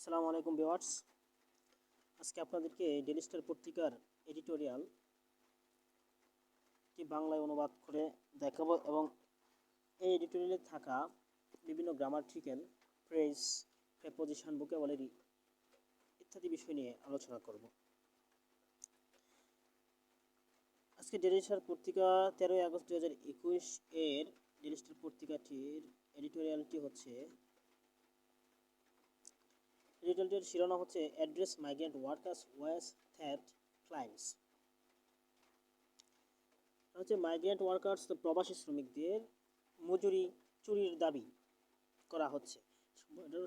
আসসালামু আলাইকুম ভিউয়ার্স। আজকে আপনাদেরকে ডেইলি স্টার পত্রিকার এডিটোরিয়ালটি বাংলায় অনুবাদ করে দেখাবো এবং এই এডিটোরিয়ালে থাকা বিভিন্ন গ্রামাটিক্যাল, ফ্রেজ, প্রেপোজিশন, ভোকাবুলারি ইত্যাদি বিষয় নিয়ে আলোচনা করব। আজকে ডেইলি স্টার পত্রিকা 13ই আগস্ট 2021 এর ডেইলি স্টার পত্রিকাটির এডিটোরিয়ালটি হচ্ছে এডিটোরিয়ালটির শিরোনাম হচ্ছে address migrant workers wage theft claims. হচ্ছে মাইগ্রেন্ট ওয়ার্কার্স, তো প্রবাসী শ্রমিকদের মজুরি চুরির দাবি করা হচ্ছে।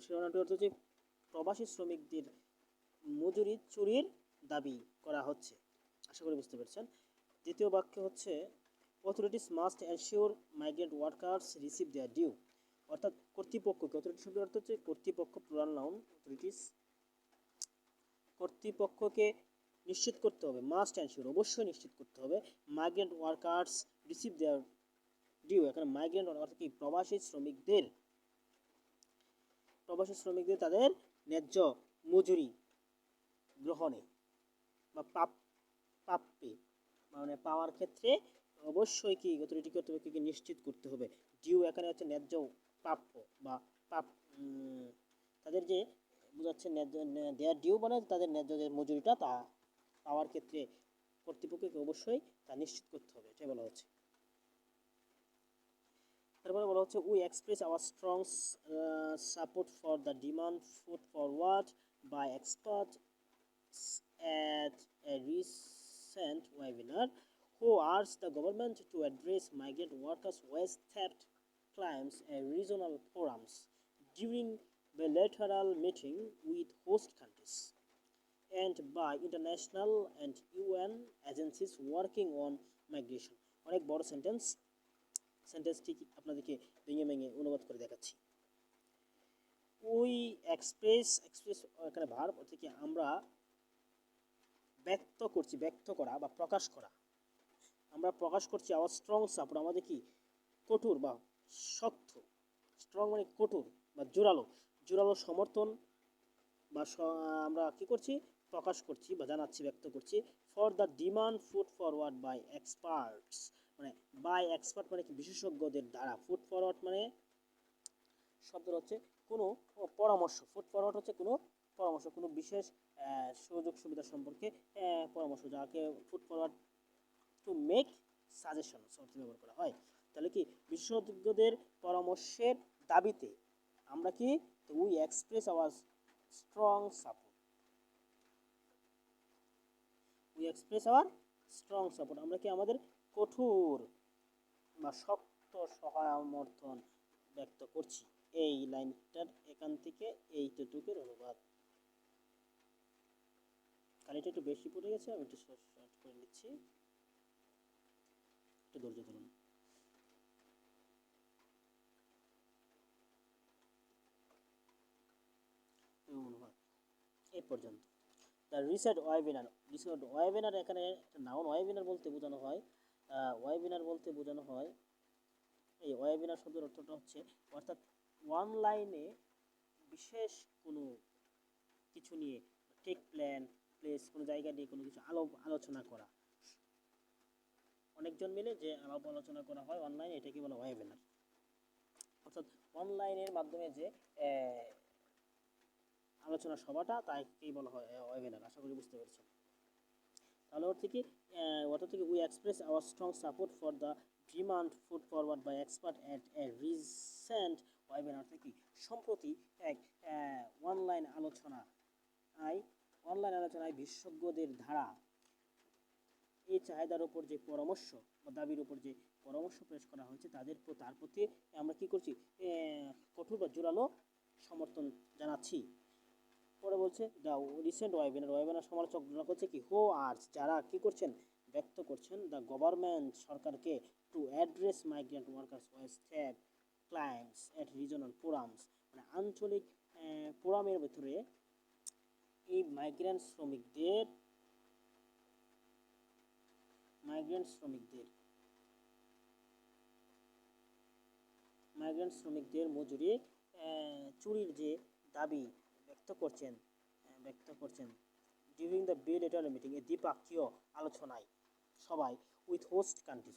শিরোনামটি হচ্ছে প্রবাসী শ্রমিকদের মজুরি চুরির দাবি করা হচ্ছে। আশা করি বুঝতে পেরেছেন। দ্বিতীয় বাক্য হচ্ছে authorities must ensure migrant workers receive their due, অর্থাৎ কর্তৃপক্ষকে, অথরিটি শব্দের অর্থ হচ্ছে কর্তৃপক্ষ, প্লুরাল নাউন অথরিটিস, কর্তৃপক্ষকে নিশ্চিত করতে হবে, মাস্ট এনশিওর অবশ্যই নিশ্চিত করতে হবে, migrant workers receive their due, এখানে মাইগ্রেন্ট অর্থাৎ কি প্রবাসী শ্রমিকদের তাদের ন্যায্য মজুরি গ্রহণে বা প্রাপ্যে মানে পাওয়ার ক্ষেত্রে অবশ্যই কি অথরিটি কর্তৃপক্ষকে নিশ্চিত করতে হবে। ডিউ এখানে হচ্ছে ন্যায্য প্রাপ্য বা তাদের যে বোঝাচ্ছে ন্যায্য দেয়ার ডিউ মানে তাদের ন্যায্য যে মজুরিটা তা পাওয়ার ক্ষেত্রে কর্তৃপক্ষকে অবশ্যই তা নিশ্চিত করতে হবে, এটাই বলা হচ্ছে। তারপরে বলা হচ্ছে we express our strong support for the demand put forward by expert at a recent webinar who urged the government to address migrant workers' wage theft claims at regional forums during bilateral meeting with host countries and by international and UN agencies working on migration. অনেক বড় সেন্টেন্সটি আপনাদেরকে ভেঙে অনুবাদ করে দেখাচ্ছি। We express এখানে verb থেকে আমরা ব্যক্ত করা বা প্রকাশ করা, আমরা প্রকাশ করছি আওয়ার স্ট্রং সাপোর্ট, আমাদের কি কঠোর বা শক্ত, স্ট্রং মানে কঠোর বা জোরালো সমর্থন বা আমরা কি করছি প্রকাশ করছি বা জানাচ্ছি, ব্যক্ত করছি for the demand put forward by experts, মানে বাই এক্সপার্ট মানে কি বিশেষজ্ঞদের দ্বারা, ফুড ফরওয়ার্ড মানে শব্দ হচ্ছে কোনো পরামর্শ, ফুড ফরওয়ার্ড হচ্ছে কোনো পরামর্শ, কোনো বিশেষ সুযোগ সুবিধা সম্পর্কে পরামর্শ, যাকে food forward to make suggestion অর্থে ব্যবহার করা হয়। তাহলে কি বিশেষজ্ঞদের পরামর্শের দাবিতে আমরা কি we express our strong support, আমরা কি আমাদের কঠোর বা শক্ত সমর্থন ব্যক্ত করছি। এই লাইনটার এখান থেকে এইটুকুর অনুবাদ। কালিটা একটু বেশি পড়ে গেছে, আমি একটু শর্ট করে নিচ্ছি, একটু ধৈর্য ধরুন। অনুবাদ এই পর্যন্ত। দ্য রিসেন্ট ওয়েবিনার এখানে নাউন, ওয়েবিনার বলতে বোঝানো হয় এই ওয়েবিনার শব্দের অর্থটা হচ্ছে অর্থাৎ অনলাইনে বিশেষ কোনো কিছু নিয়ে প্লেস কোনো জায়গা নিয়ে কোনো কিছু আলোচনা করা, অনেকজন মিলে যে আলোচনা করা হয় অনলাইনে, এটাকে বলা ওয়েবিনার। অর্থাৎ অনলাইনের মাধ্যমে যে আলোচনা সভাটা তাকেই বলা হয় ওয়েবিনার। আশা করি বুঝতে পেরেছেন। তাহলে অর্থ থেকে we express our strong support for the demand put forward by expert at a recent webinar, থেকে সম্প্রতি এক অনলাইন আলোচনায় বিশেষজ্ঞদের ধারা এই চাহিদার উপর যে পরামর্শ বা দাবির উপর যে পরামর্শ পেশ করা হয়েছে তার প্রতি আমরা কি করছি কঠোর বা জোরালো সমর্থন জানাচ্ছি। পরে বলছে দ্য রিসেন্ট ওয়েবিনার সমালোচকরা করছে কি হো আর্টস, যারা কি করছেন ব্যক্ত করছেন দ্য গভর্নমেন্ট সরকারকে to address migrant workers wage theft claims at regional forums, মানে আঞ্চলিক ফোরামের ভিতরে এই মাইগ্রেন্ট শ্রমিকদের মজুরি চুরির যে দাবি ব্যক্ত ব্যক্ত করছেন ডিউরিং দ্য বিলেটারাল মিটিং, এ দ্বিপাক্ষীয় আলোচনায় সবাই উইথ হোস্ট কান্ট্রিজ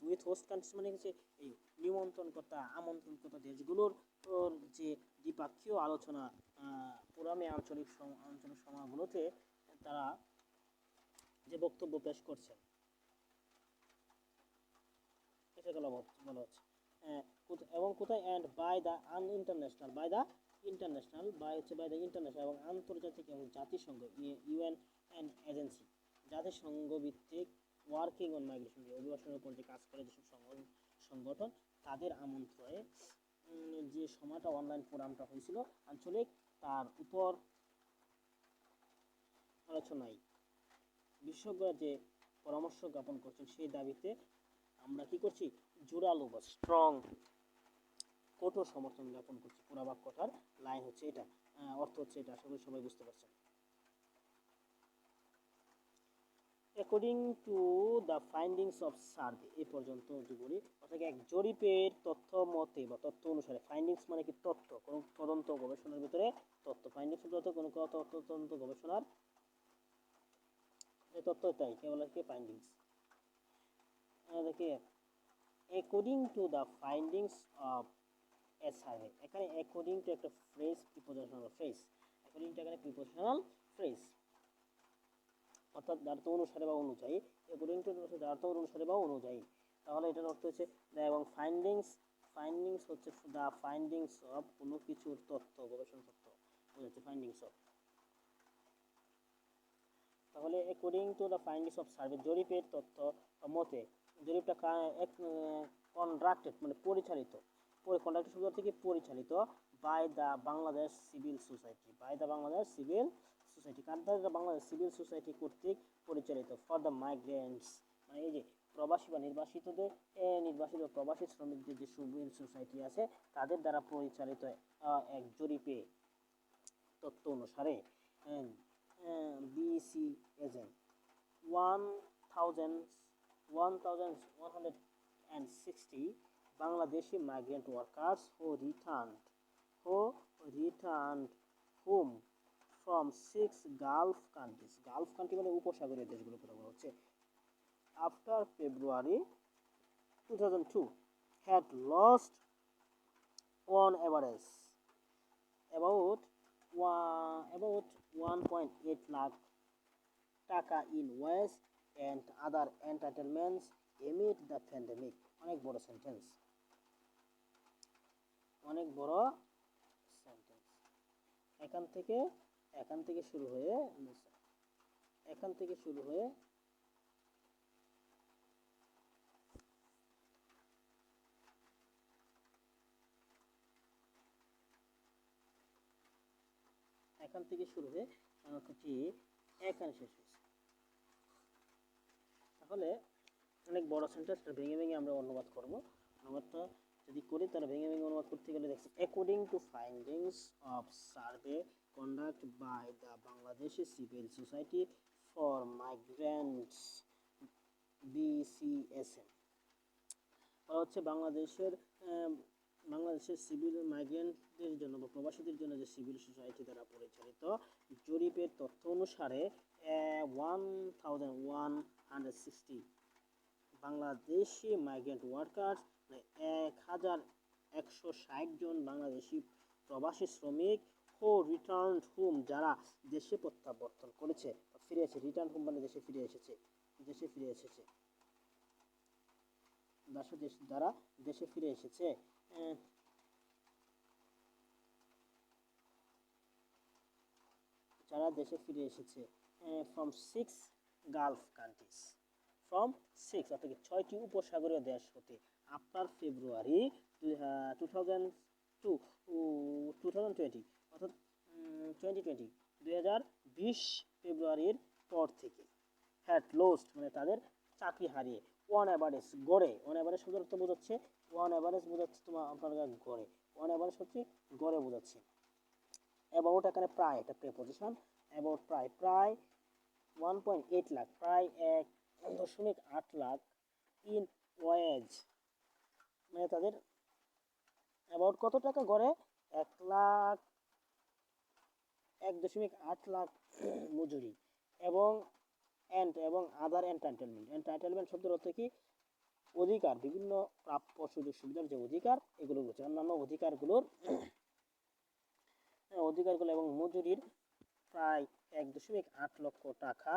মানে হচ্ছে এই নিমন্ত্রণকর্তা আমন্ত্রণকর্তা দেশগুলোর যে দ্বিপাক্ষীয় আলোচনা পুরামে আঞ্চলিক সভাগুলোতে তারা যে বক্তব্য পেশ করছেন এটা বলা হচ্ছে এবং কোথায় অ্যান্ড বাই দ্য ইন্টারন্যাশনাল এবং আন্তর্জাতিক এবং জাতিসংঘ ইউএন অ্যান্ড এজেন্সি জাতিসংঘ ভিত্তিক ওয়ার্কিং অন মাইগ্রেশন, অভিবাসনের উপর যে কাজ করে যেসব সংগঠন তাদের আমন্ত্রণে যে সময়টা অনলাইন ফোরামটা হয়েছিল আঞ্চলিক, তার উপর আলোচনায় বিশেষজ্ঞরা যে পরামর্শ জ্ঞাপন করছেন সেই দাবিতে আমরা কি করছি, জোরালো বা স্ট্রং কঠোর সমর্থন জ্ঞাপন করছি। পুরা বাক্যটার লাইন হচ্ছে এটা, অর্থ হচ্ছে এটা, আশা করি সবাই বুঝতে পারছেন। According to the findings of survey, এই পর্যন্ত যদি বলি অর্থাৎ এক জরিপের তথ্য মতে বা তথ্য অনুসারে, ফাইন্ডিংস মানে কি তথ্য, কোনো তদন্ত গবেষণার ভিতরে তথ্য, ফাইন্ডিংস তথ্য কোনো তদন্ত গবেষণার তথ্য, তাই কে বলে কি ফাইন্ডিংস। দেখি according to the findings of A survey, এখানে অ্যাকর্ডিং টু একটা phrase, prepositional phrase, according to এখানে প্রিপোজিশনাল ফ্রেজ অর্থাৎ দ্বার্থ অনুসারে বা অনুযায়ী, অ্যাকর্ডিং টু দ্বার্থ অনুসারে বা অনুযায়ী, তাহলে এটার অর্থ হচ্ছে এবং ফাইন্ডিংস হচ্ছে দ্য ফাইন্ডিংস অফ কোনো কিছুর তথ্য, গবেষণা তথ্য বোঝাচ্ছে ফাইন্ডিংস অফ। তাহলে according to the findings of survey, জরিপের তথ্য মতে, জরিপটা কন্ডাক্টেড মানে পরিচালিত, কন্ডাক্টেড শব্দ থেকে পরিচালিত by the Bangladesh civil society, কার দ্বারা, বাংলাদেশ সিভিল সোসাইটি কর্তৃক পরিচালিত, ফর দ্য মাইগ্রেন্টস মানে এই যে প্রবাসী বা নির্বাসিত প্রবাসী শ্রমিকদের যে সিভিল সোসাইটি আছে তাদের দ্বারা পরিচালিত এক জরিপে তথ্য অনুসারে BC agent 1,160 Bangladeshi migrant workers who returned home from 6 Gulf countries. Gulf country মানে উপসাগরীয় দেশগুলো কথা বলা হচ্ছে। After February 2002 had lost on average about 1.8 lakh টাকা in wage and other entitlements amid the pandemic. অনেক বড় সেন্টেন্স, এখান থেকে শুরু হয়ে এখানে শেষ হয়েছে। তাহলে অনেক বড় সেন্টেন্স, ভেঙে আমরা অনুবাদ করব। অনুবাদটা যদি করি তাহলে ভেঙে অনুবাদ করতে গেলে দেখছি according to findings of survey conduct by the Bangladeshi civil society for migrants BCSM, হচ্ছে বাংলাদেশের সিভিল মাইগ্রেন্টদের জন্য বা প্রবাসীদের জন্য যে সিভিল সোসাইটি দ্বারা পরিচালিত জরিপের তথ্য অনুসারে 1,160 বাংলাদেশি মাইগ্রেন্ট ওয়ার্কার্স, 1,160 জন বাংলাদেশি প্রবাসী শ্রমিক হো রিটার্ন হোম, যারা দেশে প্রত্যাবর্তন করেছে, ফিরে এসেছে। রিটার্ন হোম মানে দেশে ফিরে এসেছে, যারা দেশে ফিরে এসেছে from 6 Gulf countries, অর্থাৎ 6টি উপসাগরীয় দেশ হতে, আফটার ফেব্রুয়ারি 2020 অর্থাৎ 2020 ফেব্রুয়ারির পর থেকে, হ্যাড লস্ট মানে তাদের চাকরি হারিয়ে, অন অ্যাভারেজ গড়ে, অন অ্যাভারেজ শব্দের অর্থ বোঝাচ্ছে, তোমার আপনার গড়ে, অন অ্যাভারেজ হচ্ছে গড়ে বোঝাচ্ছে। অ্যাবাউট এখানে প্রায় একটা প্রিপোজিশন, অ্যাবাউট প্রায় 1.8 লাখ, প্রায় 1.8 লাখ ইন ওয়েজ মানে তাদের অ্যাবাউট কত টাকা গড়ে, 1 লাখ 1.8 লাখ মজুরি এবং আদার এন্টাইটেলমেন্ট শব্দের অর্থ কি? অধিকার, বিভিন্ন প্রাপ্য সুযোগ সুবিধার যে অধিকার এগুলো রয়েছে, অন্যান্য অধিকারগুলো এবং মজুরির প্রায় 1.8 লক্ষ টাকা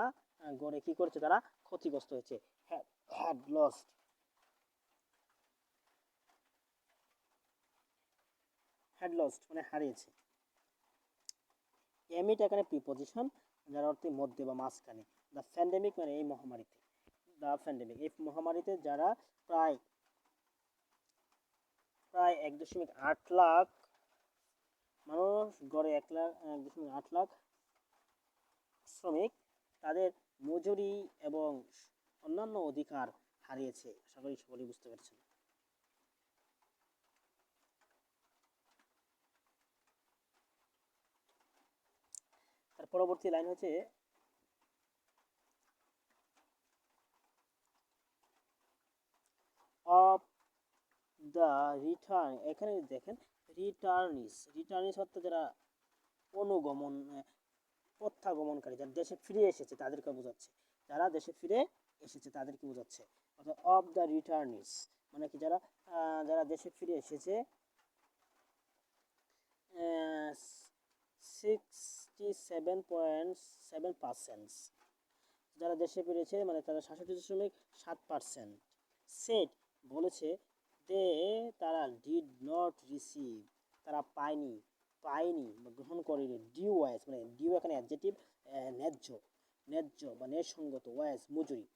গড়ে কি করেছে, তারা ক্ষতিগ্রস্ত হয়েছে, হ্যাড লস্ট। মানে হারিয়েছে। এমিট এখানে প্রিপজিশন, যার অর্থ মধ্যে বা মাঝখানে। দ্য প্যান্ডেমিক মানে এই মহামারীতে, এই মহামারীতে যারা প্রায় 1.8 লাখ মানুষ, গড়ে 1.8 লাখ শ্রমিক তাদের মজুরি এবং অন্যান্য অধিকার হারিয়েছে। আশা করি সকলেই বুঝতে পারছেন। তার পরবর্তী লাইন হচ্ছে অফ দ্য রিটার্ন। এখানে দেখেন রিটার্নিস অর্থ যারা অনুগমন প্রত্যাগমনকারী, যারা দেশে ফিরে এসেছে তাদেরকে বোঝাচ্ছে, যারা দেশে ফিরে এসেছে তাদেরকে বোঝাচ্ছে। অর্থাৎ অফ দ্য রিটার্নিস মানে কি, যারা দেশে ফিরে এসেছে 67.7%, যারা দেশে ফিরেছে মানে তারা 67.7%। সেট বলেছে তারা ডিড নট রিসিভ, তারা পায়নি বা গ্রহণ করেনি। ডিউ ওয়াইজ মানে ডিউ এখানে অ্যাডজেক্টিভ, ন্যায্য বা ন্যায়সঙ্গত, ওয়াইজ মজুরি,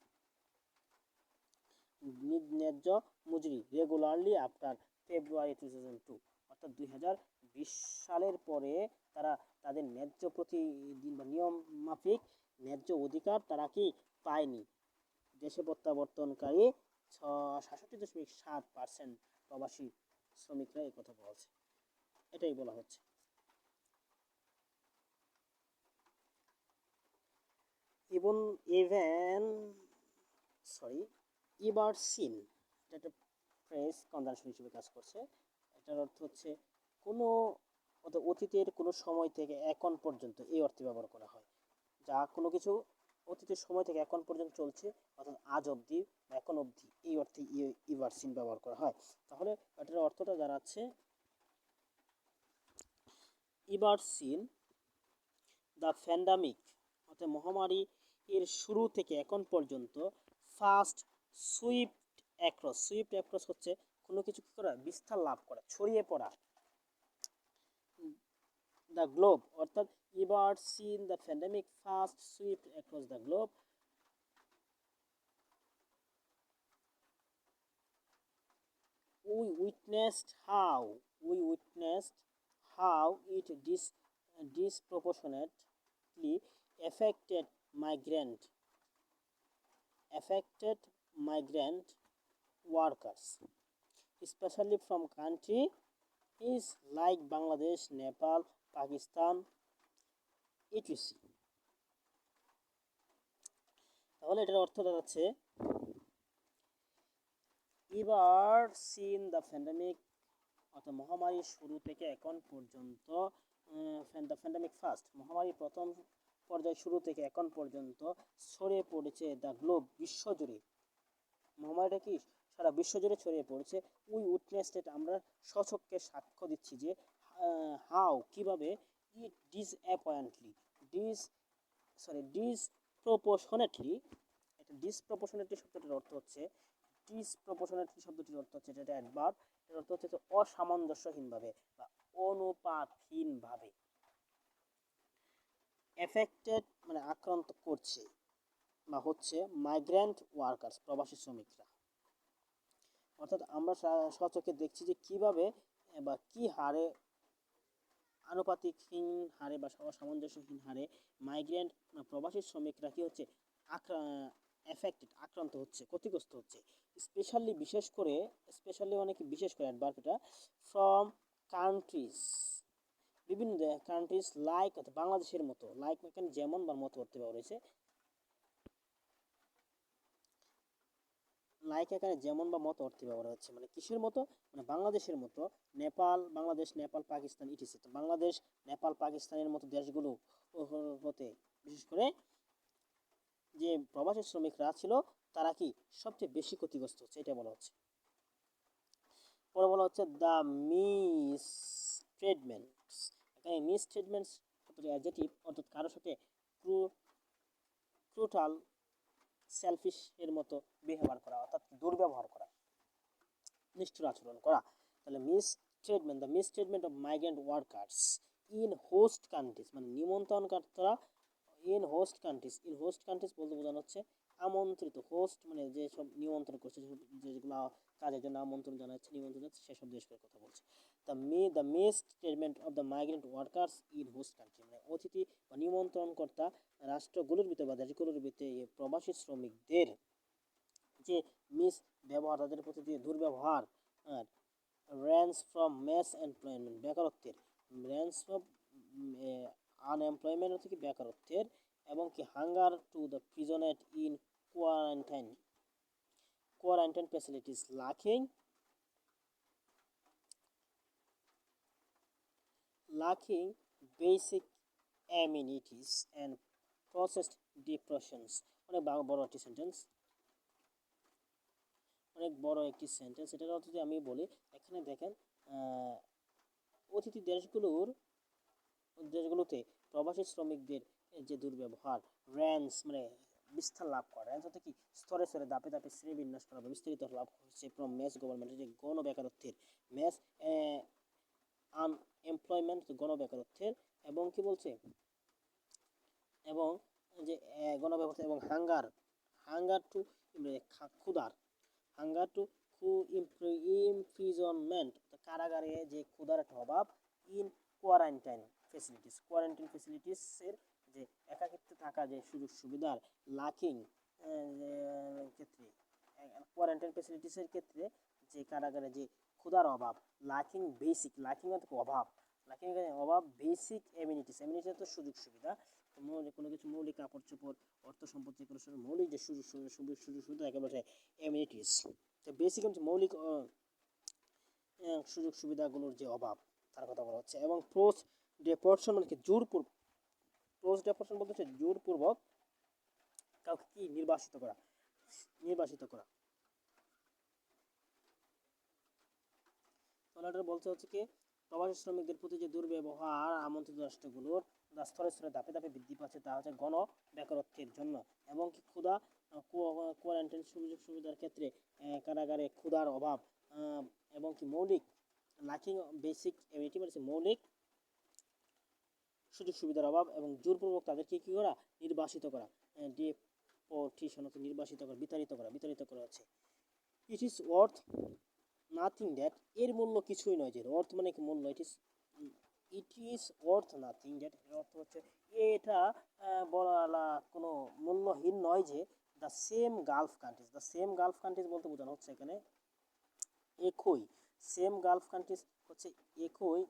ন্যায্য মজুরি রেগুলারলি আফটার ফেব্রুয়ারি 2002, অর্থাৎ 2020 সালের পরে তারা তাদের ন্যায্য প্রতিদিন বা নিয়ম মাফিক ন্যায্য অধিকার তারা কি পায়নি। দেশে প্রত্যাবর্তনকারী 67.7% প্রবাসী শ্রমিকরা এই কথা বলছে, এটাই বলা হচ্ছে। এবার সিন, এটা একটা ফ্রেজ কনজাংশন হিসেবে কাজ করছে। এটার অর্থ হচ্ছে কোনো অতীতের কোনো সময় থেকে এখন পর্যন্ত, এই অর্থে ব্যবহার করা হয়। যা কোনো কিছু অতীতের সময় থেকে এখন পর্যন্ত চলছে, অর্থাৎ আজ অবধি বা এখন অবধি, এই অর্থে এবার সিন ব্যবহার করা হয়। তাহলে এটার অর্থটা দাঁড়াচ্ছে এবার সিন দ্য প্যান্ডামিক, অর্থাৎ মহামারী এর শুরু থেকে এখন পর্যন্ত ফার্স্ট সুইফট অ্যাক্রস হচ্ছে কোনো কিছু কি করা, বিস্তার লাভ করা, ছড়িয়ে পড়া। দ্য গ্লোব অর্থাৎ এবার seen the pandemic first Swift across the globe. We witnessed how it disproportionately affected migrant workers, especially from countries like Bangladesh, Nepal, Pakistan, etc. তাহলে এটার অর্থ দাঁড়াচ্ছে এবার সিন দ্য প্যান্ডামিক, অর্থাৎ মহামারীর শুরু থেকে এখন পর্যন্ত, দ্য প্যান্ডামিক ফার্স্ট মহামারী প্রথম পর্যায় শুরু থেকে এখন পর্যন্ত ছড়িয়ে পড়েছে দ্য গ্লোব বিশ্বজুড়ে। মহামারীটা কি সারা বিশ্বজুড়ে ছড়িয়ে পড়েছে। উই উইটনেসড ইট, আমরা স্বচক্ষে সাক্ষ্য দিচ্ছি যে হাউ কিভাবে, ইট ডিসপ্রপোর্শনেটলি, এটা ডিসপ্রপোর্শনেটলি শব্দটির অর্থ হচ্ছে যেটা অ্যাডভার্ব, এর অর্থ হচ্ছে অসামঞ্জস্যহীনভাবে বা অনুপাতহীনভাবে। এফেক্টেড মানে আক্রান্ত করছে বা হচ্ছে মাইগ্রেন্ট ওয়ার্কার্স প্রবাসী শ্রমিকরা। অর্থাৎ আমরা স্বচক্ষে দেখছি যে কিভাবে বা কি হারে, আনুপাতিকহীন হারে বা অসামঞ্জস্যহীন হারে মাইগ্রেন্ট প্রবাসী শ্রমিকরা কি হচ্ছে আক্রান্ত হচ্ছে, ক্ষতিগ্রস্ত হচ্ছে। বিশেষ করে অ্যাডভার্ব এটা, ফ্রম কান্ট্রিজ, বিভিন্ন কান্ট্রিজ লাইক, বাংলাদেশের মতো, লাইক এখানে যেমন বা মতো করতে পারছে, লাইক এখানে যেমন বা মতো অর্থে ব্যবহার হচ্ছে, মানে কিসের মতো, মানে বাংলাদেশের মতো, নেপাল, বাংলাদেশ, নেপাল, পাকিস্তান ইটিসি। তো বাংলাদেশ, নেপাল, পাকিস্তানের মতো দেশগুলো হতে বিশেষ করে যে প্রবাসী শ্রমিকরা ছিল তারা কি সবচেয়ে বেশি ক্ষতিগ্রস্ত হচ্ছে, এটা বলা হচ্ছে। পরে বলা হচ্ছে দ্য মিস ট্রিটমেন্টস। এখানে মিস ট্রিটমেন্টস অ্যাডজেক্টিভ, অর্থাৎ কারোর সাথে ক্রুটাল, সেলফিশ এর মতো বিহেভিয়ার করা, অর্থাৎ দুর্ব্যবহার করা, নিষ্ঠুর আচরণ করা। তাহলে mistreatment, the mistreatment of migrant workers in host countries, মানে নিমন্ত্রণকর্তারা in host countries. In host countries বলতে বোঝানো হচ্ছে আমন্ত্রিত, হোস্ট মানে যে সব নিমন্ত্রণ করছে, যেগুলো কাজের জন্য আমন্ত্রণ জানাচ্ছে, নিমন্ত্রণ জানাচ্ছে, সেসব দেশের কথা বলছে। The mistreatment of the migrant workers in host country, মানে অতিথি বা নিমন্ত্রণকর্তা রাষ্ট্রগুলোর ভিতরে বা দেশগুলোর ভিতরে প্রবাসী শ্রমিকদের যে মিস ব্যবহার, তাদের প্রতি যে দুর্ব্যবহার, আর রেঞ্জ ফ্রম মেস এমপ্লয়মেন্ট, বেকারত্বের, রেঞ্জ ফ্রম আনএমপ্লয়মেন্ট থেকে বেকারত্বের, এবং কি hunger to the prison in quarantine facilities lacking basic amenities and processed depressions। অনেক বড় একটি সেন্টেন্স, অনেক বড় একটি সেন্টেন্স। এটার অর্থ যদি আমি বলি, এখানে দেখেন অতিথি দেশগুলোতে প্রবাসী শ্রমিকদের যে দুর্ব্যবহার, র্যান্স মানে বিস্তার লাভ করা, র্যান্স অর্থ কি স্তরে স্তরে ধাপে ধাপে শ্রেণীবিন্যাস করা বা বিস্তারিত লাভ হচ্ছে ফ্রম মেস গভর্নমেন্টের যে গণ বেকারত্বের, মেস আনএমপ্লয়মেন্ট গণবেকারত্বের, এবং কি বলছে, এবং যে গণবেকারত্ব, এবং হাঙ্গার টু ক্ষুধার, হাঙ্গার টু ইমপ্রিজনমেন্ট, কারাগারে যে ক্ষুধার একটা অভাব, ইন কোয়ারেন্টাইন ফেসিলিটিসের যে একাকিত্বে থাকা যে সুযোগ সুবিধার, লাকিং ক্ষেত্রে, কোয়ারেন্টাইন ফেসিলিটিসের ক্ষেত্রে যে কারাগারে যে ক্ষুধার অভাব, লাকিং বেসিক, লাকিং অর্থ অভাব, লাকিং অভাব বেসিক এমিনিটিস, এমিনিটিস তো সুযোগ সুবিধা, কোনো কিছু মৌলিক কাপড় চোপড়, অর্থ সম্পত্তি, কোনো মৌলিক যে সুযোগ সুবিধা তাকে বলে এমিনিটিস। তো বেসিক হচ্ছে মৌলিক সুযোগ সুবিধাগুলোর যে অভাব তার কথা বলা হচ্ছে। এবং পোস্ট ডেপোর্শন মানে কি জোরপূর্বক, পোস্ট ডেপোর্শন বলতে হচ্ছে জোরপূর্বক কাউকে কি নির্বাসিত করা। তাহলে বলতে হচ্ছে কি প্রবাসী শ্রমিকদের প্রতি যে দুর্ব্যবহার আমন্ত্রিত রাষ্ট্রগুলোর স্তরে স্তরে ধাপে ধাপে বৃদ্ধি পাচ্ছে, তা হচ্ছে গণ বেকারত্বের জন্য, এবং কি ক্ষুধা, কোয়ারেন্টাইন সুযোগ সুবিধার ক্ষেত্রে কারাগারে ক্ষুধার অভাব, এবং কি মৌলিক লাকিং বেসিক এমিনিটি মানে মৌলিক সুযোগ সুবিধার অভাব, এবং জোরপূর্বক তাদেরকে কি করা, নির্বাসিত করা, ডিপোর্টেশন অর্থ নির্বাসিত করা, বিতাড়িত করা হচ্ছে। It is worth nothing that, এর মূল্য কিছুই নয়, যে অর্থ মানে কি মূল্য, it is worth nothing that, এর অর্থ হচ্ছে এটা বলা কোনো মূল্যহীন নয় যে দ্য সেম গালফ কান্ট্রিজ বলতে বোঝানো হচ্ছে এখানে একই, সেম গালফ কান্ট্রিজ হচ্ছে একই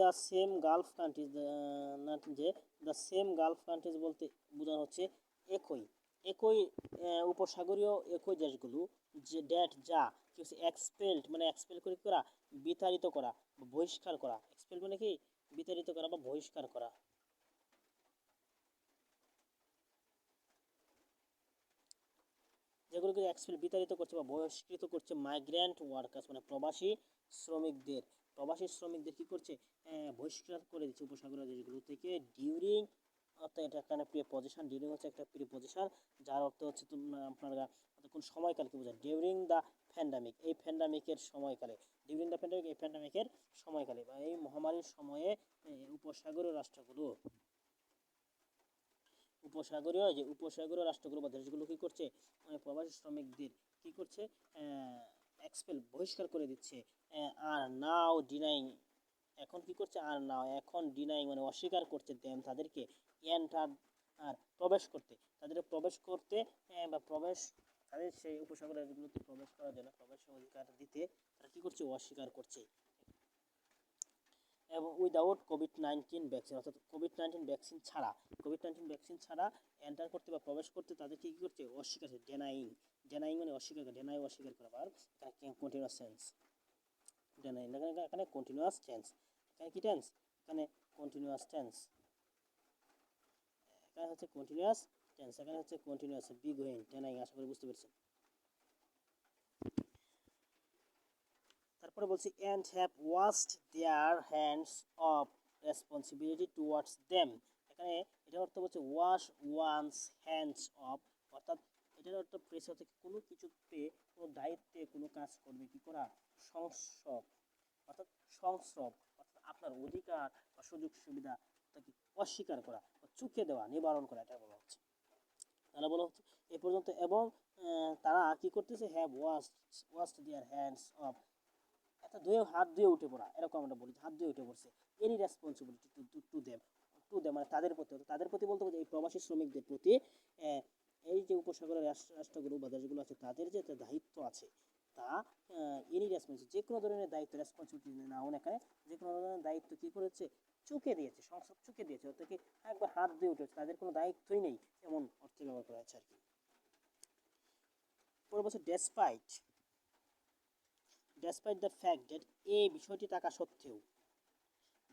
দ্য সেম গালফ কান্ট্রিজ, যে দ্য সেম গালফ কান্ট্রিজ বলতে বোঝানো হচ্ছে একই উপসাগরীয় একই দেশগুলো, যে ড্যাট যা কি হচ্ছে এক্সপেলড মানে এক্সপেল করে করা, বিতাড়িত করা বা বহিষ্কার করা, এক্সপেল মানে কি বিতাড়িত করা বা বহিষ্কার করা, যেগুলোকে এক্সপেল বিতাড়িত করছে বা বহিষ্কৃত করছে মাইগ্রেন্ট ওয়ার্কার্স মানে প্রবাসী শ্রমিকদের কি করছে, বহিষ্কার করে দিচ্ছে উপসাগরীয় দেশগুলো থেকে, ডিউরিং, অর্থাৎ এটা একটা প্রিপজিশন, ডিউরিং হচ্ছে একটা প্রিপজিশন যার অর্থ হচ্ছে আপনারা কোন সময়কালকে বোঝায়, ডিউরিং দ্য প্যান্ডামিক, এই প্যান্ডামিকের সময়কালে, এই প্যান্ডামিকের সময়কালে বা এই মহামারীর সময়ে উপসাগরীয় রাষ্ট্রগুলো বা দেশগুলো কি করছে, প্রবাসী শ্রমিকদের কি করছে, এক্সপেল বহিষ্কার করে দিচ্ছে, আর নাও ডিনাইং, এখন কি করছে, আর নাও এখন ডিনাইং মানে অস্বীকার করছে দেম তাদেরকে, এন্টার আর প্রবেশ করতে, তাদের প্রবেশ করতে বা প্রবেশ, তাদের সেই উপসাগরগুলোতে প্রবেশ করার জন্য প্রবেশের অধিকার দিতে তারা কী করছে, অস্বীকার করছে। এবং উইদাউট কোভিড-19 ভ্যাকসিন, অর্থাৎ কোভিড-19 ভ্যাকসিন ছাড়া এন্টার করতে বা প্রবেশ করতে তাদেরকে কী করছে, অস্বীকার করছে। ডেনাইং মানে অস্বীকার করা, ডেনাই অস্বীকার করা। আর কন্টিনিউয়াস টেন্স, ডেনাই এখানে কন্টিনিউয়াস টেন্স, এখানে কি টেন্স, এখানে কন্টিনিউয়াস টেন্স, এখানে হচ্ছে কন্টিনিউয়াস টেন্স, এখানে হচ্ছে কন্টিনিউয়াস বি গোয়িং ডেনাইং। আশা করি বুঝতে পেরেছেন। তারপরে বলছি and have washed their hands of responsibility towards them। এখানে এটার অর্থ হচ্ছে ওয়াশ ওয়ান্স হ্যান্ডস অফ, অর্থাৎ এটার অর্থ প্রেসার থেকে কোনো কিছুতে, কোনো দায়িত্বে, কোনো কাজ করবে কি করা, সংস্রব, অর্থাৎ সংস্রব, অর্থাৎ আপনার অধিকার বা সুযোগ সুবিধা তাকে অস্বীকার করা, চুকে দেওয়া, নিবারণ করা, এটা বলা হচ্ছে। তাহলে বলা হচ্ছে এ পর্যন্ত। এবং তারা কি করতেছে, have washed their hands of, একটা ধুয়ে হাত ধুয়ে উঠে পড়া, এরকম আমরা বলি, হাত ধুয়ে উঠে পড়ছে। এনি রেসপন্সিবিলিটি টু দেম মানে তাদের প্রতি, তাদের প্রতি বলতে এই প্রবাসী শ্রমিকদের প্রতি এই যে উপসাগরের রাষ্ট্রগুলো বা দেশগুলো আছে তাদের যে দায়িত্ব আছে তা এনি রেসপন্সিবিলিটি, যে কোনো ধরনের দায়িত্ব, রেসপন্সিবিলিটি না হোক এখানে যে কোনো ধরনের দায়িত্ব কী করেছে, চুকে দিয়েছে, সংসদ চুকে দিয়েছে, অর্থাৎ কি একবার হাত দিয়ে উঠেছে, তাদের কোনো দায়িত্বই নেই, এমন অর্থে ব্যবহার করা হয়েছে আর কি। পরে বলছে ডেসপাইট দ্য ফ্যাক্ট দ্যাট, এই বিষয়টি থাকা সত্ত্বেও,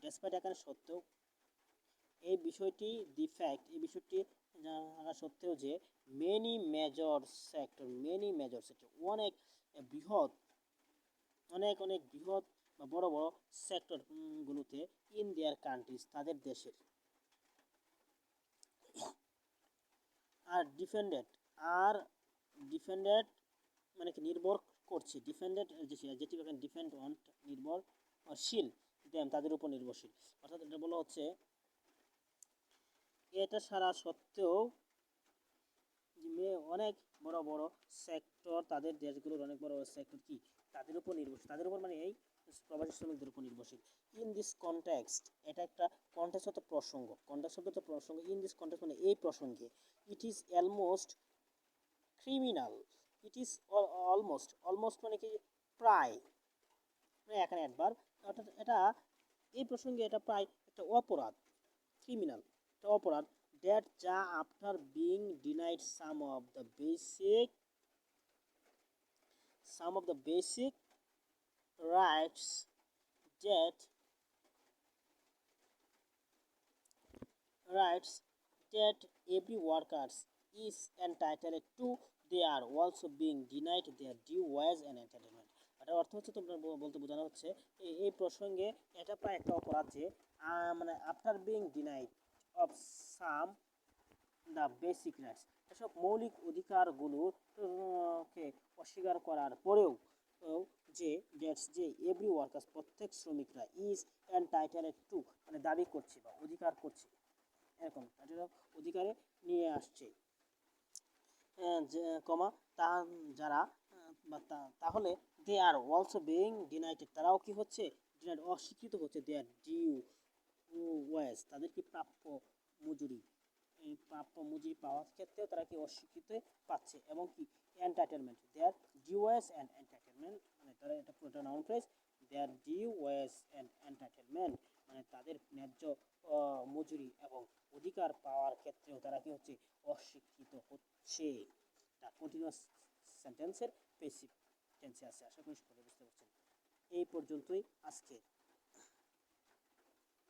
ডেসপাইট এখানে সত্ত্বেও, এই বিষয়টি দি ফ্যাক্ট, এই বিষয়টি থাকা সত্ত্বেও যে মেজর সেক্টর অনেক বৃহৎ, অনেক বৃহৎ বা বড় বড় সেক্টর গুলোতে ইন দেয়ার কান্ট্রিজ, তাদের দেশের, আর ডিফেন্ডেড মানে কি নির্ভর করছে, ডিফেন্ডেড যেটি এখানে ডিফেন্ড অন নির্ভরশীল দেম, তাদের উপর নির্ভরশীল। অর্থাৎ এটা বলা হচ্ছে এটা সারা সত্ত্বেও অনেক বড় বড় সেক্টর, তাদের দেশগুলোর অনেক বড় বড় সেক্টর কি তাদের উপর নির্ভরশীল, তাদের উপর মানে এই প্রবাসী শ্রমিকদের উপর নির্ভরশীল। ইন দিস কনটেক্সট, এটা একটা কনটেক্সট হতো প্রসঙ্গ, কনটেক্সট হতো প্রসঙ্গ, ইন দিস কনটেক্সট মানে এই প্রসঙ্গে, it is almost criminal, it is almost মানে কি প্রায়, মানে এখানে একবার, অর্থাৎ এটা এই প্রসঙ্গে এটা প্রায় একটা অপরাধ, ক্রিমিনাল, একটা অপরাধ, দ্যাট যা after being denied some of the basic rights that every workers is entitled to, they are also being denied their due wage and entitlement। এটার অর্থ হচ্ছে, তোমরা বলতে বোঝানো হচ্ছে এই প্রসঙ্গে এটা প্রায় একটা অপরাধ যে মানে after being denied of some the basic rights, এসব মৌলিক অধিকারগুলোকে অস্বীকার করার পরেও যে এভরি ওয়ার্কার্স, প্রত্যেক শ্রমিকরা, ইজ এন্টাইটেলড টু মানে দাবি করছে বা অধিকার করছে, এরকম তাদের অধিকারে নিয়ে আসছে, কমা তা যারা তাহলে দে আর অলসো বিং ডিনাইটেড, তারাও কি হচ্ছে, ডিনাইড অস্বীকৃত হচ্ছে, দে আর ডিউ ওয়েজ, তাদের কি প্রাপ্য মজুরি, এই প্রাপ্য মজুরি পাওয়ার ক্ষেত্রেও তারা কি অস্বীকৃত পাচ্ছে। এবং কি entertainment, their due wage and entertainment মানে তারা এটা পুরোটা noun phrase, their due wage and entertainment মানে তাদের ন্যায্য মজুরি এবং অধিকার পাওয়ার ক্ষেত্রেও তারা কি হচ্ছে, অস্বীকৃত হচ্ছে। তা কন্টিনিউয়াস সেন্টেন্সের পেসিভ টেন্সে আছে। আশা করি সকলে বুঝতে পারছেন। এই পর্যন্তই আজকে